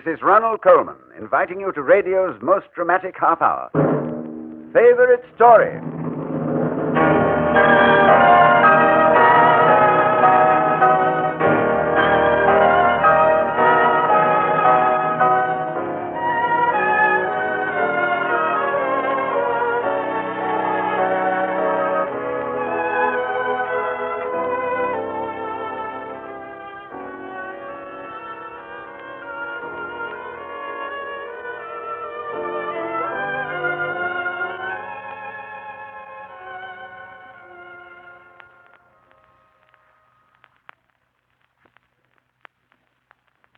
This is Ronald Coleman, inviting you to radio's most dramatic half hour. Favorite Story.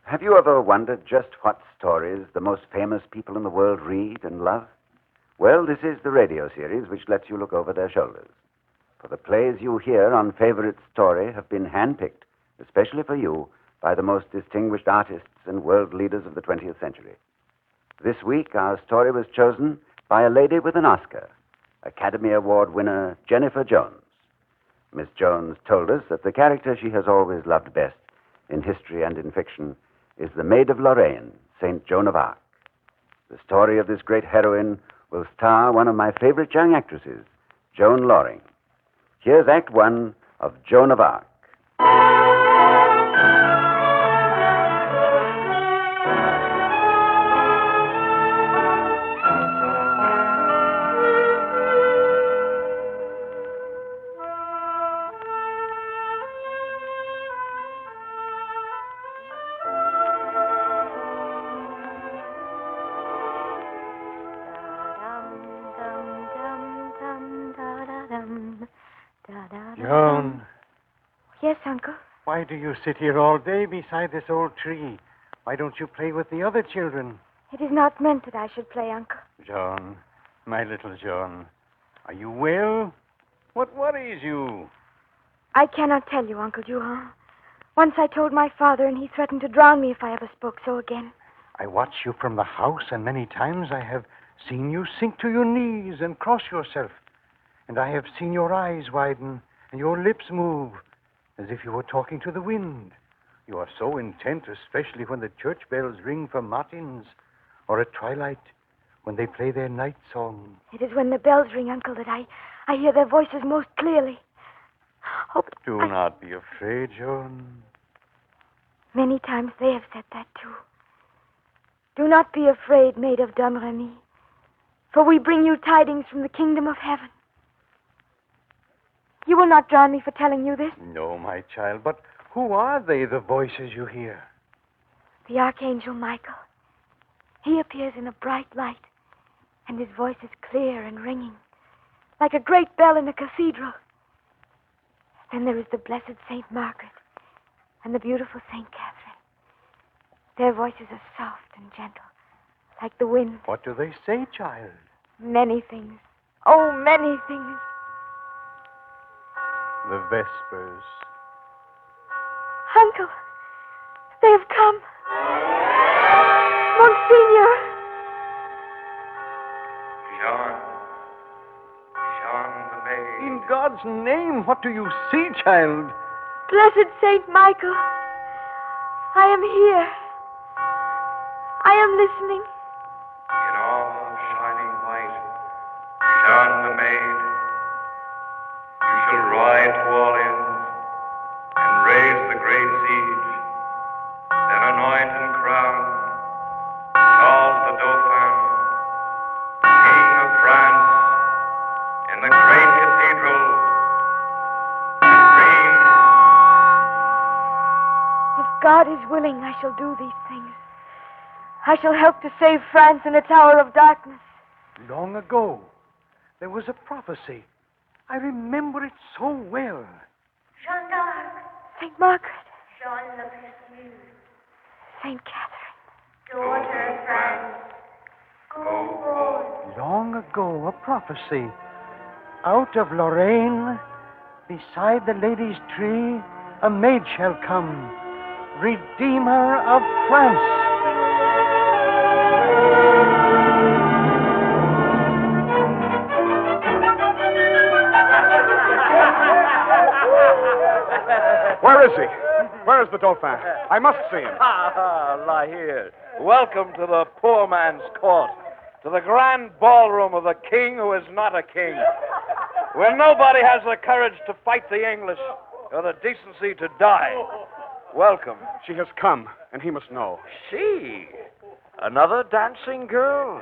Have you ever wondered just what stories the most famous people in the world read and love? Well, this is the radio series which lets you look over their shoulders. For the plays you hear on Favorite Story have been handpicked, especially for you, by the most distinguished artists and world leaders of the 20th century. This week, our story was chosen by a lady with an Oscar, Academy Award winner Jennifer Jones. Miss Jones told us that the character she has always loved best in history and in fiction is the Maid of Lorraine, St. Joan of Arc. The story of this great heroine will star one of my favorite young actresses, Joan Loring. Here's Act One of Joan of Arc. Joan. Yes, Uncle. Why do you sit here all day beside this old tree? Why don't you play with the other children? It is not meant that I should play, Uncle. Joan, my little Joan, are you well? What worries you? I cannot tell you, Uncle Juhan. Once I told my father, and he threatened to drown me if I ever spoke so again. I watch you from the house, and many times I have seen you sink to your knees and cross yourself. And I have seen your eyes widen and your lips move, as if you were talking to the wind. You are so intent, especially when the church bells ring for matins, or at twilight, when they play their night song. It is when the bells ring, Uncle, that I hear their voices most clearly. Oh, but Do not be afraid, Joan. many times they have said that, too. Do not be afraid, Maid of Domremy, for we bring you tidings from the kingdom of heaven. You will not drown me for telling you this. No, my child, but who are they, the voices you hear? The Archangel Michael. He appears in a bright light, and his voice is clear and ringing, like a great bell in a cathedral. Then there is the blessed Saint Margaret and the beautiful Saint Catherine. Their voices are soft and gentle, like the wind. What do they say, child? Many things. Oh, many things. The Vespers. Uncle, they have come. Monsignor. Jean the maid. In God's name, what do you see, child? Blessed Saint Michael, I am here. I am listening. In all shining white, Jean the maid, you shall ride to all ends and raise the great siege, then anoint and crown Charles the Dauphin, King of France, in the great cathedral, and reign. If God is willing, I shall do these things. I shall help to save France in its hour of darkness. Long ago, there was a prophecy. I remember it so well. Jeanne d'Arc, Saint Margaret, Jean le Précieux, Saint Catherine. daughter of France, go forth. Long ago, a prophecy. Out of Lorraine, beside the lady's tree, a maid shall come, Redeemer of France. Where is he? Where is the Dauphin? I must see him. Lie here. Welcome to the poor man's court, to the grand ballroom of the king who is not a king, where nobody has the courage to fight the English or the decency to die. Welcome. She has come, and he must know. She? Another dancing girl?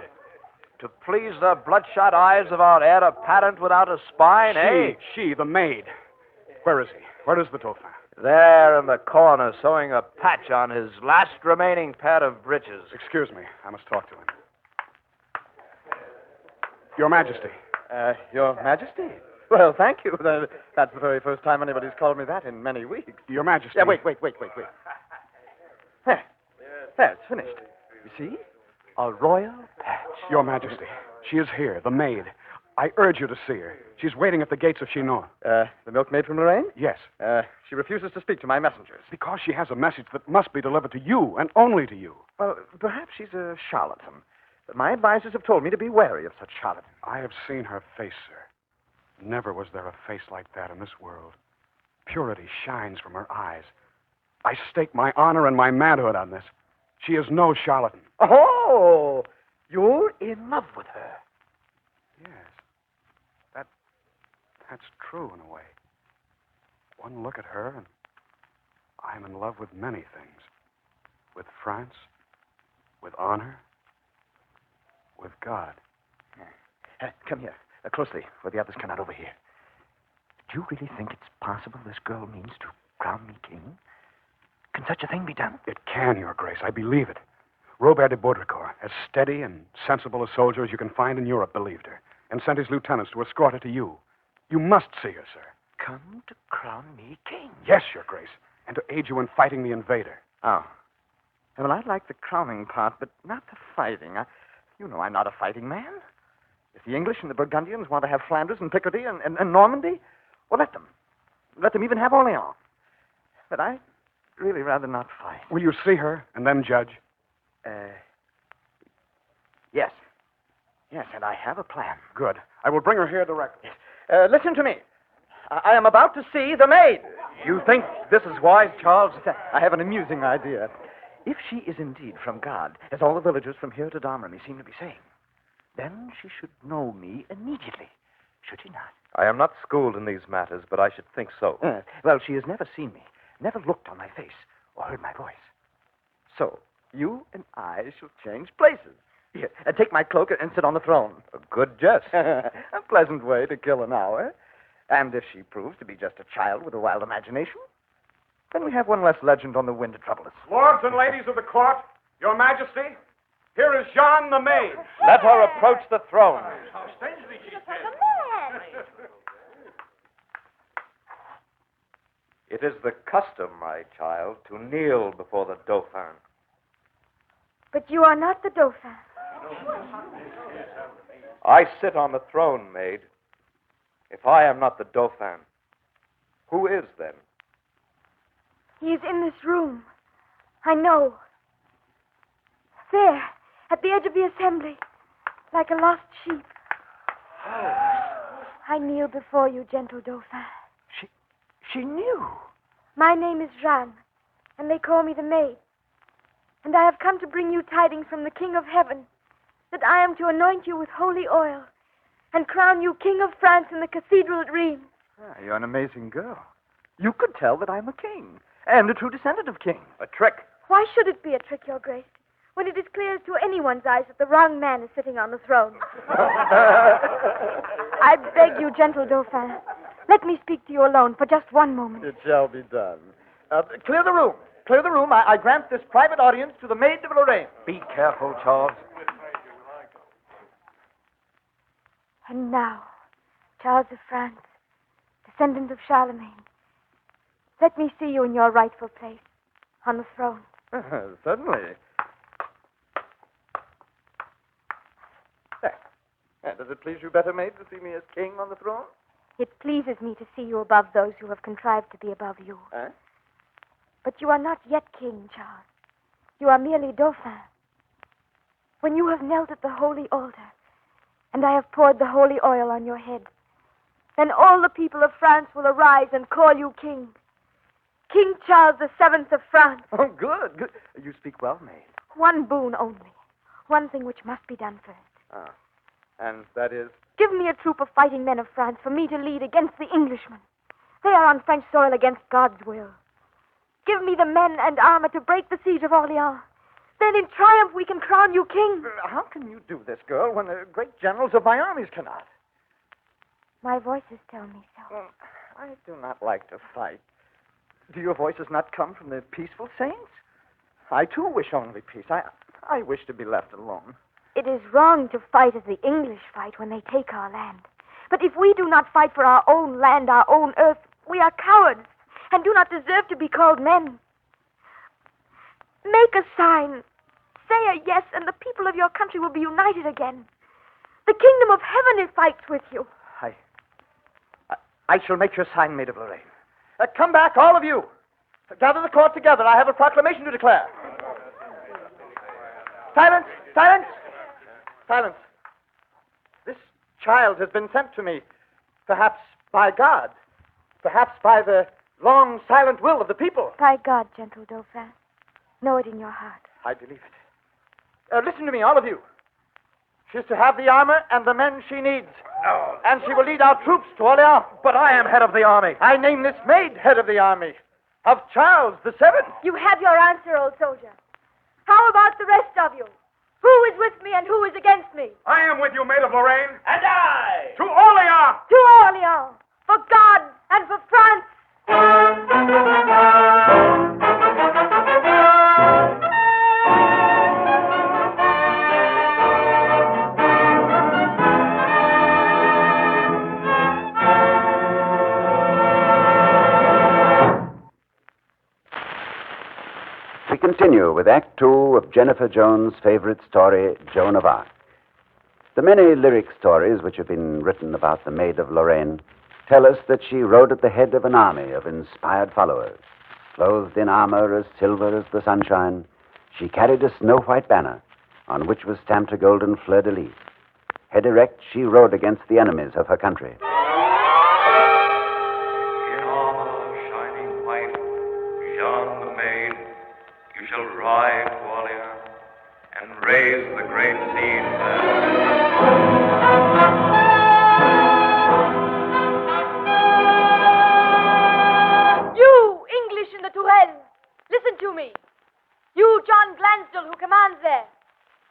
To please the bloodshot eyes of our heir apparent without a spine, eh? She, the maid. Where is he? Where is the Dauphin? There in the corner, sewing a patch on his last remaining pair of breeches. Excuse me. I must talk to him. Your Majesty. Your Majesty? Well, thank you. That's the very first time anybody's called me that in many weeks. Your Majesty. Yeah, wait. There, it's finished. You see? A royal patch. Your Majesty. She is here, the maid. I urge you to see her. She's waiting at the gates of Chinon. The milkmaid from Lorraine? Yes. She refuses to speak to my messengers. Because she has a message that must be delivered to you, and only to you. Well, perhaps she's a charlatan. But my advisors have told me to be wary of such charlatans. I have seen her face, sir. Never was there a face like that in this world. Purity shines from her eyes. I stake my honor and my manhood on this. She is no charlatan. Oh, you're in love with her. Yes. That's true in a way. One look at her, and I'm in love with many things. With France, with honor, with God. Come here, closely, where the others cannot overhear. Do you really think it's possible this girl means to crown me king? Can such a thing be done? It can, Your Grace. I believe it. Robert de Baudricourt, as steady and sensible a soldier as you can find in Europe, believed her, and sent his lieutenants to escort her to you. You must see her, sir. Come to crown me king? Yes, Your Grace, and to aid you in fighting the invader. Oh. Well, I'd like the crowning part, but not the fighting. You know I'm not a fighting man. If the English and the Burgundians want to have Flanders and Picardy and Normandy, well, let them. Let them even have Orleans. But I'd really rather not fight. Will you see her and then judge? Yes. Yes, and I have a plan. Good. I will bring her here directly. Listen to me. I am about to see the maid. You think this is wise, Charles? I have an amusing idea. If she is indeed from God, as all the villagers from here to Domremy seem to be saying, then she should know me immediately, should she not? I am not schooled in these matters, but I should think so. Well, she has never seen me, never looked on my face, or heard my voice. So, you and I shall change places. Here, take my cloak and sit on the throne. A good jest. A pleasant way to kill an hour. And if she proves to be just a child with a wild imagination, then we have one less legend on the wind to trouble us. Lords and ladies of the court, Your Majesty, here is Jeanne the maid. Let her approach the throne. It is the custom, my child, to kneel before the Dauphin. But you are not the Dauphin. I sit on the throne, maid. If I am not the Dauphin, who is then? He is in this room. I know. There, at the edge of the assembly, like a lost sheep. I kneel before you, gentle Dauphin. She knew. My name is Jeanne, and they call me the maid. And I have come to bring you tidings from the King of Heaven, that I am to anoint you with holy oil and crown you King of France in the cathedral at Rheims. You're an amazing girl. You could tell that I'm a king, and a true descendant of kings. A trick. Why should it be a trick, Your Grace, when it is clear to anyone's eyes that the wrong man is sitting on the throne? I beg you, gentle Dauphin, let me speak to you alone for just one moment. It shall be done. Clear the room. Clear the room. I grant this private audience to the Maid of Lorraine. Be careful, Charles. And now, Charles of France, descendant of Charlemagne, let me see you in your rightful place on the throne. Certainly. There. Does it please you better, maid, to see me as king on the throne? It pleases me to see you above those who have contrived to be above you. But you are not yet king, Charles. You are merely Dauphin. When you have knelt at the holy altar, and I have poured the holy oil on your head, then all the people of France will arise and call you king. King Charles VII of France. Oh, good, good. You speak well, maid. One boon only. One thing which must be done first. Ah. And that is? Give me a troop of fighting men of France for me to lead against the Englishmen. They are on French soil against God's will. Give me the men and armor to break the siege of Orleans. Then in triumph we can crown you king. How can you do this, girl, when the great generals of my armies cannot? My voices tell me so. Well, I do not like to fight. Do your voices not come from the peaceful saints? I, too, wish only peace. I wish to be left alone. It is wrong to fight as the English fight when they take our land. But if we do not fight for our own land, our own earth, we are cowards and do not deserve to be called men. Make a sign. Say a yes, and the people of your country will be united again. The kingdom of heaven fights with you. I shall make your sign, Maid of Lorraine. Come back, all of you. Gather the court together. I have a proclamation to declare. Silence! Silence! Silence. This child has been sent to me, perhaps by God, perhaps by the long, silent will of the people. By God, gentle Dauphin. Know it in your heart. I believe it. Listen to me, all of you. She is to have the armor and the men she needs. No. And she will lead our troops to Orleans. But I am head of the army. I name this maid head of the army of Charles VII. You have your answer, old soldier. How about the rest of you? Who is with me and who is against me? I am with you, Maid of Lorraine. And I! To Orleans! To Orleans! For God and for France! We continue with Act Two of Jennifer Jones' favorite story, Joan of Arc. The many lyric stories which have been written about the Maid of Lorraine tell us that she rode at the head of an army of inspired followers. Clothed in armor as silver as the sunshine, she carried a snow-white banner on which was stamped a golden fleur-de-lis. Head erect, she rode against the enemies of her country. In armor shining white, Jeanne the maid, you shall ride to Orleans and raise the great siege there. You, English in the Tourelle, listen to me. You, John Glansdale, who commands there.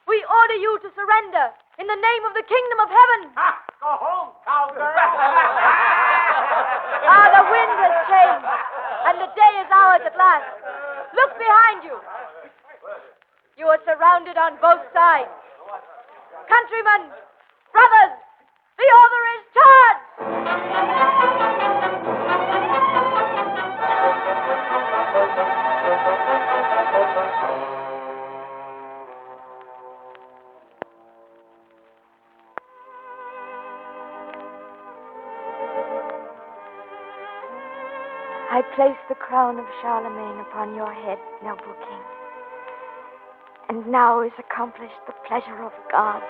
We order you to surrender in the name of the kingdom of heaven. Go home, cowgirl! The wind has changed, and the day is ours at last. Look behind you. You are surrounded on both sides. Countrymen, brothers, the order is charge! I place the crown of Charlemagne upon your head, noble king. And now is accomplished the pleasure of God.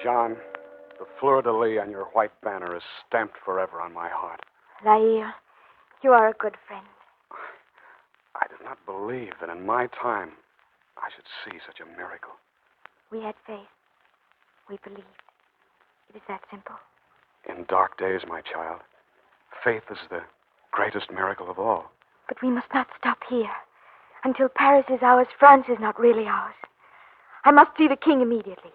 Jean, the fleur-de-lis on your white banner is stamped forever on my heart. Laïr, you are a good friend. I did not believe that in my time I should see such a miracle. We had faith. We believed. It is that simple. In dark days, my child, faith is the greatest miracle of all. But we must not stop here. Until Paris is ours, France is not really ours. I must see the king immediately.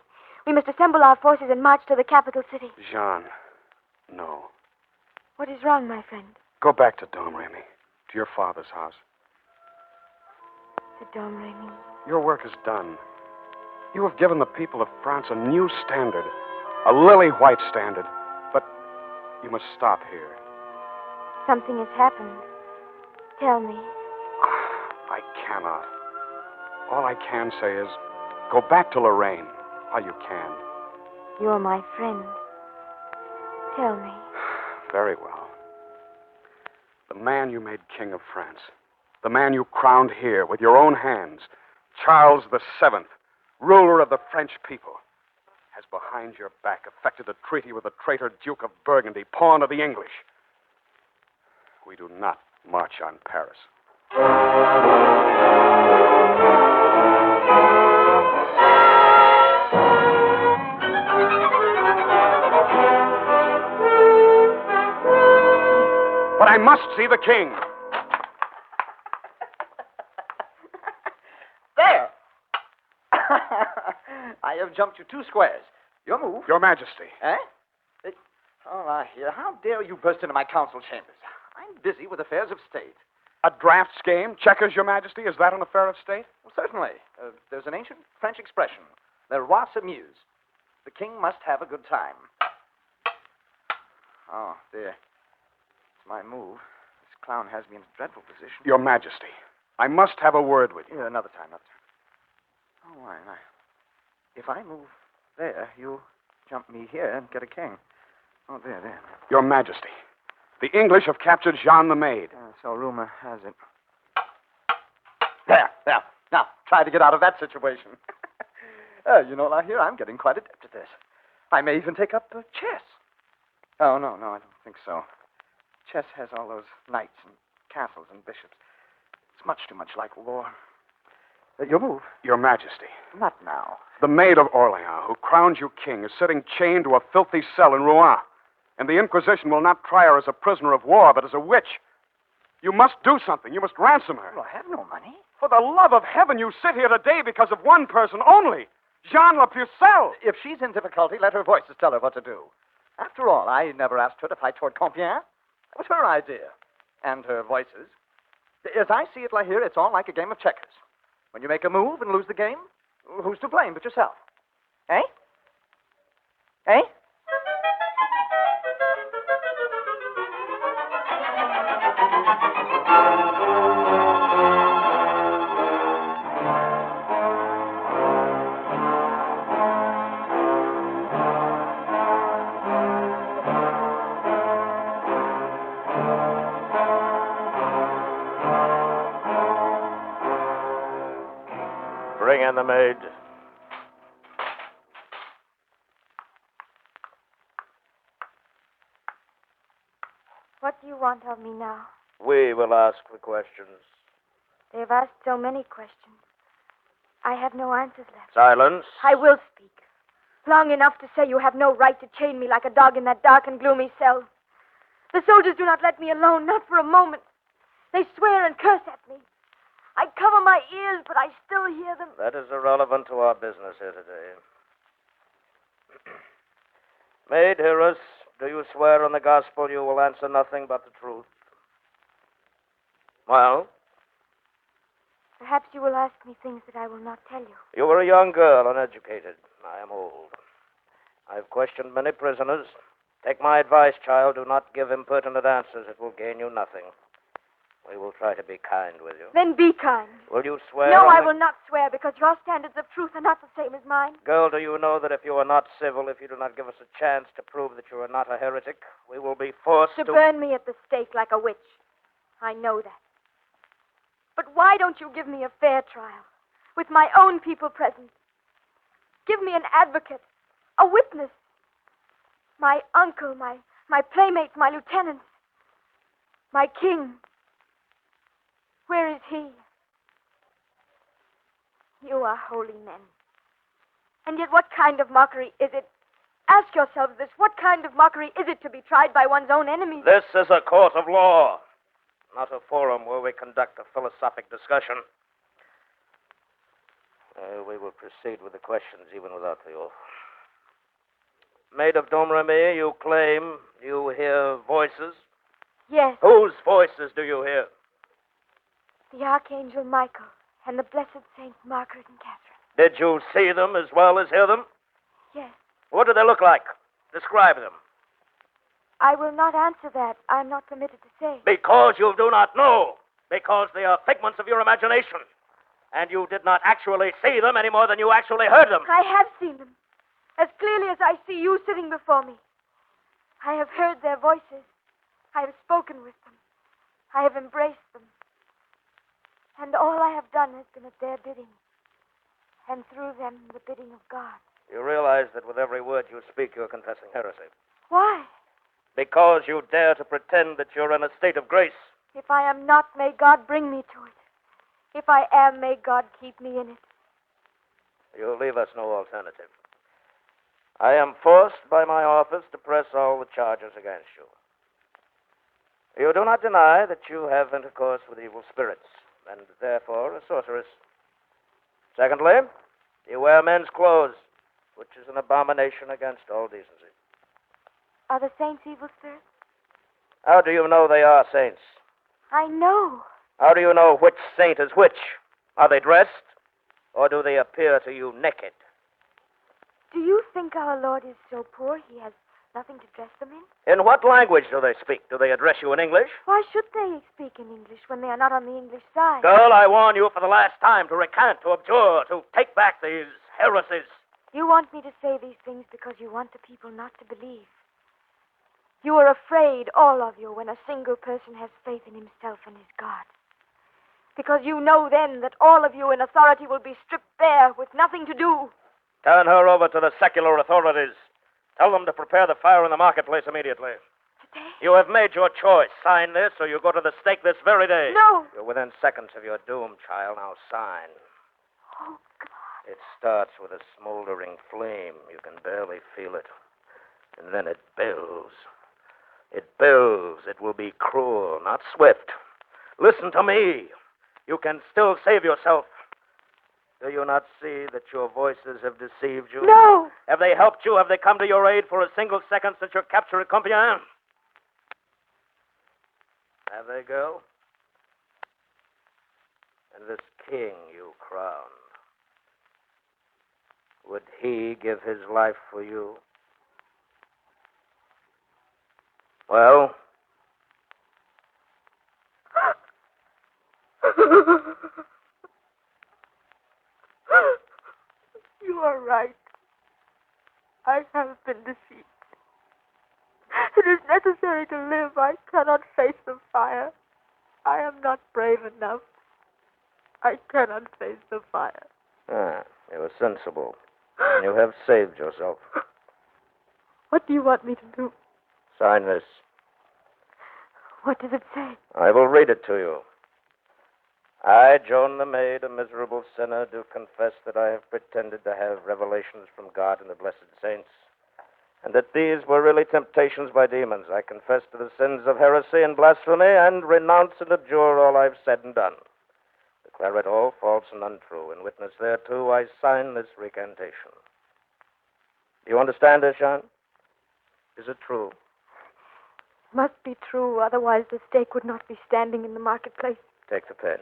We must assemble our forces and march to the capital city. Jean, no. What is wrong, my friend? Go back to Domremy, to your father's house. To Domremy. Your work is done. You have given the people of France a new standard, a lily-white standard. But you must stop here. Something has happened. Tell me. I cannot. All I can say is, go back to Lorraine while you can. You're my friend. Tell me. Very well. The man you made king of France The man you crowned here with your own hands, Charles VII, ruler of the French people, has behind your back effected a treaty with the traitor Duke of Burgundy, pawn of the English. We do not march on Paris. But I must see the king. There! I have jumped you 2 squares. Your move. Your Majesty. Eh? Oh, I hear. How dare you burst into my council chambers? I'm busy with affairs of state. A drafts game? Checkers, Your Majesty? Is that an affair of state? Well, certainly. There's an ancient French expression. Le roi s'amuse. The king must have a good time. Oh, dear. It's my move. This clown has me in a dreadful position. Your Majesty, I must have a word with you. Yeah, another time. Oh, why? If I move there, you jump me here and get a king. Oh, there. Your Majesty, the English have captured Jean the Maid. So rumor has it. There. Now, try to get out of that situation. Now, here I'm getting quite adept at this. I may even take up chess. Oh, no, I don't think so. Chess has all those knights and castles and bishops. It's much too much like war. Your move. Your Majesty. Not now. The Maid of Orleans, who crowned you king, is sitting chained to a filthy cell in Rouen. And the Inquisition will not try her as a prisoner of war, but as a witch. You must do something. You must ransom her. Well, I have no money. For the love of heaven, you sit here today because of one person only, Jean La Pucelle. If she's in difficulty, let her voices tell her what to do. After all, I never asked her to fight toward Compiègne. It was her idea. And her voices. As I see it, Lahire, it's all like a game of checkers. When you make a move and lose the game, who's to blame but yourself? Eh? Bring in the maid. What do you want of me now? We will ask the questions. They've asked so many questions. I have no answers left. Silence. I will speak. Long enough to say you have no right to chain me like a dog in that dark and gloomy cell. The soldiers do not let me alone, not for a moment. They swear and curse at me. I cover my ears, but I still hear them. That is irrelevant to our business here today. Maid, hear us. Do you swear on the gospel you will answer nothing but the truth? Well? Perhaps you will ask me things that I will not tell you. You were a young girl, uneducated. I am old. I've questioned many prisoners. Take my advice, child. Do not give impertinent answers. It will gain you nothing. We will try to be kind with you. Then be kind. Will you swear? No, I will not swear, because your standards of truth are not the same as mine. Girl, do you know that if you are not civil, if you do not give us a chance to prove that you are not a heretic, we will be forced to burn me at the stake like a witch. I know that. But why don't you give me a fair trial, with my own people present? Give me an advocate, a witness. My uncle, my playmates, my lieutenants, my king. Where is he? You are holy men. And yet what kind of mockery is it? Ask yourselves this. What kind of mockery is it to be tried by one's own enemies? This is a court of law, not a forum where we conduct a philosophic discussion. We will proceed with the questions even without the oath. Maid of Domremy, you claim you hear voices? Yes. Whose voices do you hear? The Archangel Michael and the Blessed Saints Margaret and Catherine. Did you see them as well as hear them? Yes. What do they look like? Describe them. I will not answer that. I'm not permitted to say. Because you do not know. Because they are figments of your imagination. And you did not actually see them any more than you actually heard them. I have seen them. As clearly as I see you sitting before me. I have heard their voices. I have spoken with them. I have embraced them. And all I have done has been at their bidding. And through them, the bidding of God. You realize that with every word you speak, you're confessing heresy. Why? Because you dare to pretend that you're in a state of grace. If I am not, may God bring me to it. If I am, may God keep me in it. You leave us no alternative. I am forced by my office to press all the charges against you. You do not deny that you have intercourse with evil spirits, and therefore a sorceress. Secondly, you wear men's clothes, which is an abomination against all decency. Are the saints evil spirits? How do you know they are saints? I know. How do you know which saint is which? Are they dressed, or do they appear to you naked? Do you think our Lord is so poor he has nothing to dress them in? In what language do they speak? Do they address you in English? Why should they speak in English when they are not on the English side? Girl, I warn you for the last time to recant, to abjure, to take back these heresies. You want me to say these things because you want the people not to believe. You are afraid, all of you, when a single person has faith in himself and his God. Because you know then that all of you in authority will be stripped bare with nothing to do. Turn her over to the secular authorities. Tell them to prepare the fire in the marketplace immediately. Today? You have made your choice. Sign this, or you go to the stake this very day. No. You're within seconds of your doom, child. Now sign. Oh, God. It starts with a smoldering flame. You can barely feel it. And then it builds. It builds. It will be cruel, not swift. Listen to me. You can still save yourself. Do you not see that your voices have deceived you? No. Have they helped you? Have they come to your aid for a single second since your capture at Compiègne? Have they, girl? And this king you crowned, would he give his life for you? Well? You are right. I have been deceived. It is necessary to live. I cannot face the fire. I am not brave enough. I cannot face the fire. You are sensible. You have saved yourself. What do you want me to do? Sign this. What does it say? I will read it to you. I, Joan the Maid, a miserable sinner, do confess that I have pretended to have revelations from God and the blessed saints, and that these were really temptations by demons. I confess to the sins of heresy and blasphemy, and renounce and abjure all I've said and done. Declare it all false and untrue. In witness thereto, I sign this recantation. Do you understand this, Jean? Is it true? Must be true, otherwise the stake would not be standing in the marketplace. Take the pen.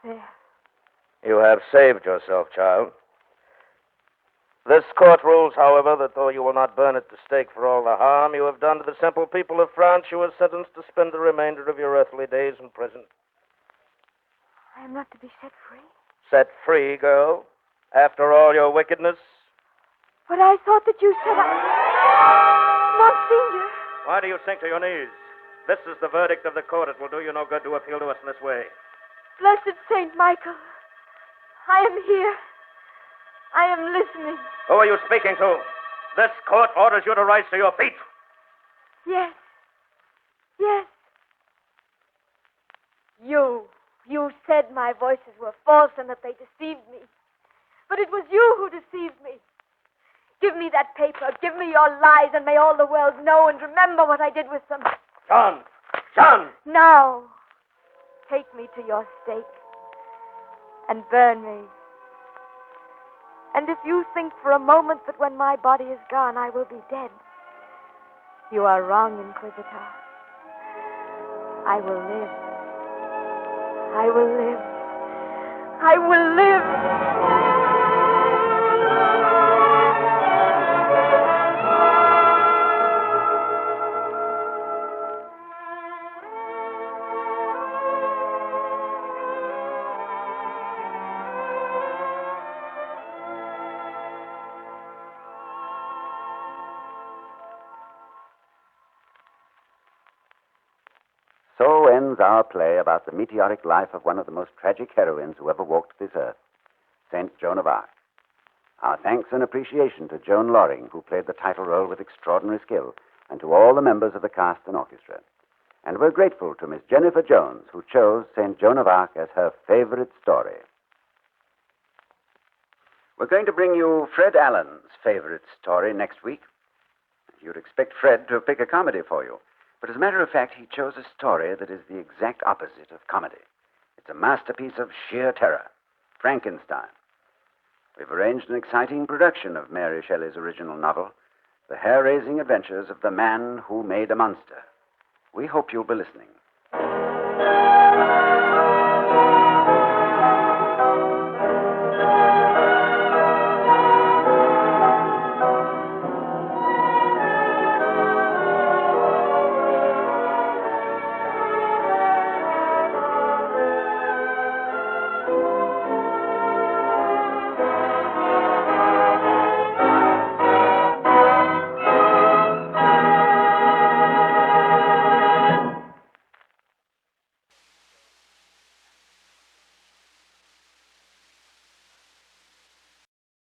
There. You have saved yourself, child. This court rules, however, that though you will not burn at the stake for all the harm you have done to the simple people of France, you are sentenced to spend the remainder of your earthly days in prison. I am not to be set free. Set free, girl? After all your wickedness? But I thought that you said Monsignor. Why do you sink to your knees? This is the verdict of the court. It will do you no good to appeal to us in this way. Blessed Saint Michael, I am here. I am listening. Who are you speaking to? This court orders you to rise to your feet. Yes. Yes. You said my voices were false and that they deceived me. But it was you who deceived me. Give me that paper. Give me your lies, and may all the world know and remember what I did with them. John! John! Now, take me to your stake and burn me. And if you think for a moment that when my body is gone, I will be dead, you are wrong, Inquisitor. I will live. I will live. I will live. So ends presents our play about the meteoric life of one of the most tragic heroines who ever walked this earth, St. Joan of Arc. Our thanks and appreciation to Joan Loring, who played the title role with extraordinary skill, and to all the members of the cast and orchestra. And we're grateful to Miss Jennifer Jones, who chose St. Joan of Arc as her favorite story. We're going to bring you Fred Allen's favorite story next week. You'd expect Fred to pick a comedy for you. But as a matter of fact, he chose a story that is the exact opposite of comedy. It's a masterpiece of sheer terror, Frankenstein. We've arranged an exciting production of Mary Shelley's original novel, The Hair-Raising Adventures of the Man Who Made a Monster. We hope you'll be listening.